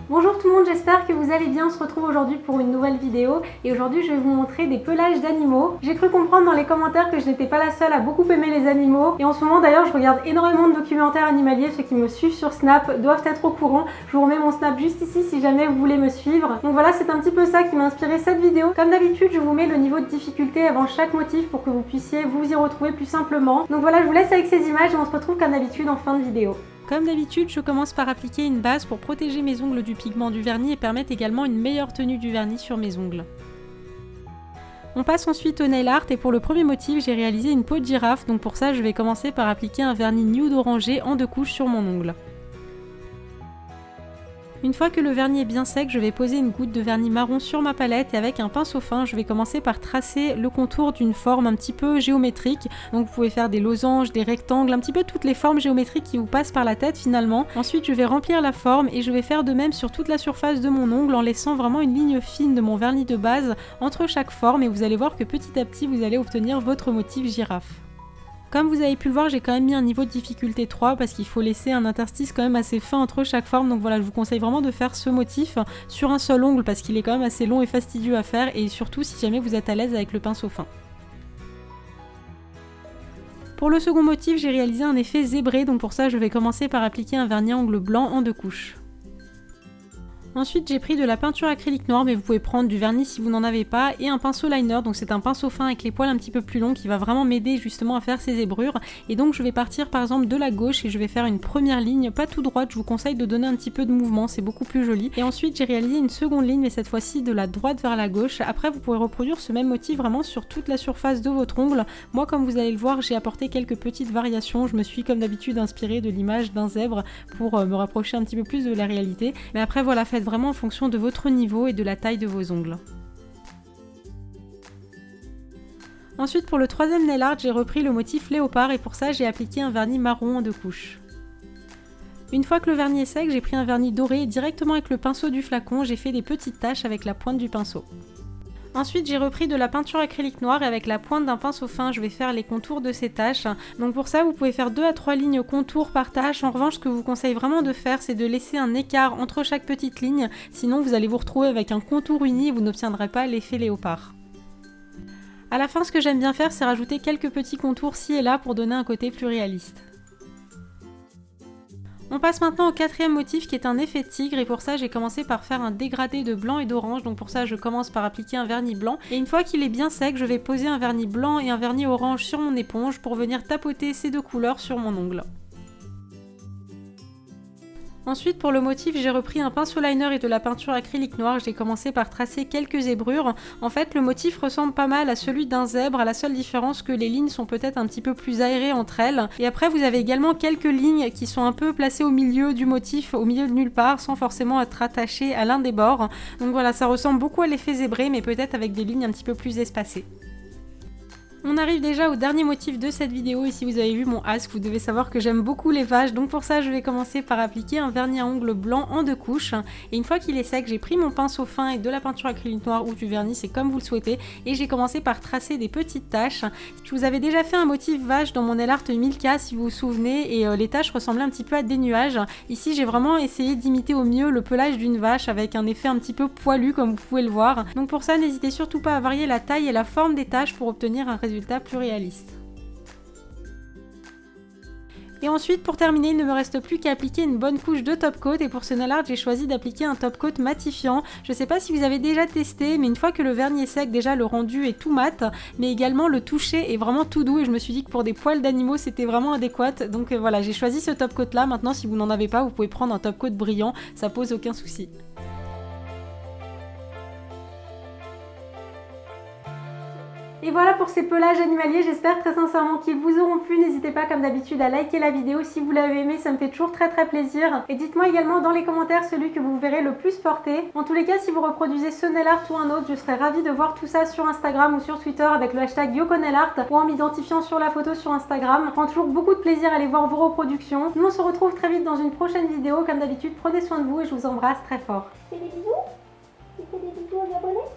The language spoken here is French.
Bonjour tout le monde, j'espère que vous allez bien. On se retrouve aujourd'hui pour une nouvelle vidéo et aujourd'hui je vais vous montrer des pelages d'animaux. J'ai cru comprendre dans les commentaires que je n'étais pas la seule à beaucoup aimer les animaux et en ce moment d'ailleurs je regarde énormément de documentaires animaliers. Ceux qui me suivent sur Snap doivent être au courant. Je vous remets mon Snap juste ici si jamais vous voulez me suivre. Donc voilà, c'est un petit peu ça qui m'a inspiré cette vidéo. Comme d'habitude, je vous mets le niveau de difficulté avant chaque motif pour que vous puissiez vous y retrouver plus simplement. Donc voilà, je vous laisse avec ces images et on se retrouve comme d'habitude en fin de vidéo. Comme d'habitude, je commence par appliquer une base pour protéger mes ongles du pigment du vernis et permettre également une meilleure tenue du vernis sur mes ongles. On passe ensuite au nail art et pour le premier motif, j'ai réalisé une peau de girafe, donc pour ça je vais commencer par appliquer un vernis nude orangé en 2 couches sur mon ongle. Une fois que le vernis est bien sec, je vais poser une goutte de vernis marron sur ma palette et avec un pinceau fin, je vais commencer par tracer le contour d'une forme un petit peu géométrique. Donc vous pouvez faire des losanges, des rectangles, un petit peu toutes les formes géométriques qui vous passent par la tête finalement. Ensuite, je vais remplir la forme et je vais faire de même sur toute la surface de mon ongle en laissant vraiment une ligne fine de mon vernis de base entre chaque forme et vous allez voir que petit à petit, vous allez obtenir votre motif girafe. Comme vous avez pu le voir, j'ai quand même mis un niveau de difficulté 3 parce qu'il faut laisser un interstice quand même assez fin entre chaque forme. Donc voilà, je vous conseille vraiment de faire ce motif sur un seul ongle parce qu'il est quand même assez long et fastidieux à faire et surtout si jamais vous êtes à l'aise avec le pinceau fin. Pour le second motif, j'ai réalisé un effet zébré, donc pour ça je vais commencer par appliquer un vernis angle blanc en 2 couches. Ensuite, j'ai pris de la peinture acrylique noire, mais vous pouvez prendre du vernis si vous n'en avez pas, et un pinceau liner, donc c'est un pinceau fin avec les poils un petit peu plus longs qui va vraiment m'aider justement à faire ces zébrures. Et donc je vais partir par exemple de la gauche et je vais faire une première ligne, pas tout droite, je vous conseille de donner un petit peu de mouvement, c'est beaucoup plus joli. Et ensuite j'ai réalisé une seconde ligne, mais cette fois-ci de la droite vers la gauche. Après vous pourrez reproduire ce même motif vraiment sur toute la surface de votre ongle. Moi comme vous allez le voir, j'ai apporté quelques petites variations, je me suis comme d'habitude inspirée de l'image d'un zèbre pour me rapprocher un petit peu plus de la réalité. Mais après voilà, faites vraiment en fonction de votre niveau et de la taille de vos ongles. Ensuite pour le troisième nail art, j'ai repris le motif léopard et pour ça j'ai appliqué un vernis marron en 2 couches. Une fois que le vernis est sec, j'ai pris un vernis doré et directement avec le pinceau du flacon, j'ai fait des petites taches avec la pointe du pinceau. Ensuite, j'ai repris de la peinture acrylique noire et avec la pointe d'un pinceau fin, je vais faire les contours de ces taches. Donc pour ça, vous pouvez faire 2 à 3 lignes contour par tâche. En revanche, ce que je vous conseille vraiment de faire, c'est de laisser un écart entre chaque petite ligne. Sinon, vous allez vous retrouver avec un contour uni et vous n'obtiendrez pas l'effet léopard. À la fin, ce que j'aime bien faire, c'est rajouter quelques petits contours ci et là pour donner un côté plus réaliste. On passe maintenant au quatrième motif qui est un effet tigre et pour ça j'ai commencé par faire un dégradé de blanc et d'orange. Donc pour ça je commence par appliquer un vernis blanc et une fois qu'il est bien sec je vais poser un vernis blanc et un vernis orange sur mon éponge pour venir tapoter ces 2 couleurs sur mon ongle. Ensuite pour le motif j'ai repris un pinceau liner et de la peinture acrylique noire, j'ai commencé par tracer quelques zébrures. En fait le motif ressemble pas mal à celui d'un zèbre, à la seule différence que les lignes sont peut-être un petit peu plus aérées entre elles. Et après vous avez également quelques lignes qui sont un peu placées au milieu du motif, au milieu de nulle part, sans forcément être attachées à l'un des bords. Donc voilà, ça ressemble beaucoup à l'effet zébré mais peut-être avec des lignes un petit peu plus espacées. On arrive déjà au dernier motif de cette vidéo et si vous avez vu mon ask, vous devez savoir que j'aime beaucoup les vaches, donc pour ça je vais commencer par appliquer un vernis à ongles blanc en 2 couches et une fois qu'il est sec, j'ai pris mon pinceau fin et de la peinture acrylique noire ou du vernis, c'est comme vous le souhaitez, et j'ai commencé par tracer des petites taches. Je vous avais déjà fait un motif vache dans mon nail art 1000K si vous vous souvenez et les taches ressemblaient un petit peu à des nuages. Ici j'ai vraiment essayé d'imiter au mieux le pelage d'une vache avec un effet un petit peu poilu comme vous pouvez le voir. Donc pour ça n'hésitez surtout pas à varier la taille et la forme des taches pour obtenir un résultat plus réaliste. Et ensuite pour terminer il ne me reste plus qu'à appliquer une bonne couche de top coat et pour ce nail art j'ai choisi d'appliquer un top coat matifiant. Je sais pas si vous avez déjà testé mais une fois que le vernis est sec déjà le rendu est tout mat mais également le toucher est vraiment tout doux et je me suis dit que pour des poils d'animaux c'était vraiment adéquat donc voilà j'ai choisi ce top coat là. Maintenant si vous n'en avez pas vous pouvez prendre un top coat brillant, ça pose aucun souci. Et voilà pour ces pelages animaliers, j'espère très sincèrement qu'ils vous auront plu. N'hésitez pas comme d'habitude à liker la vidéo si vous l'avez aimé, ça me fait toujours très plaisir. Et dites-moi également dans les commentaires celui que vous verrez le plus porter. En tous les cas, si vous reproduisez ce nail art ou un autre, je serais ravie de voir tout ça sur Instagram ou sur Twitter avec le hashtag YokoNailArt ou en m'identifiant sur la photo sur Instagram. Ça prend toujours beaucoup de plaisir à aller voir vos reproductions. Nous on se retrouve très vite dans une prochaine vidéo. Comme d'habitude, prenez soin de vous et je vous embrasse très fort. Fais des bisous? Tu fais des bisous aux abonnés?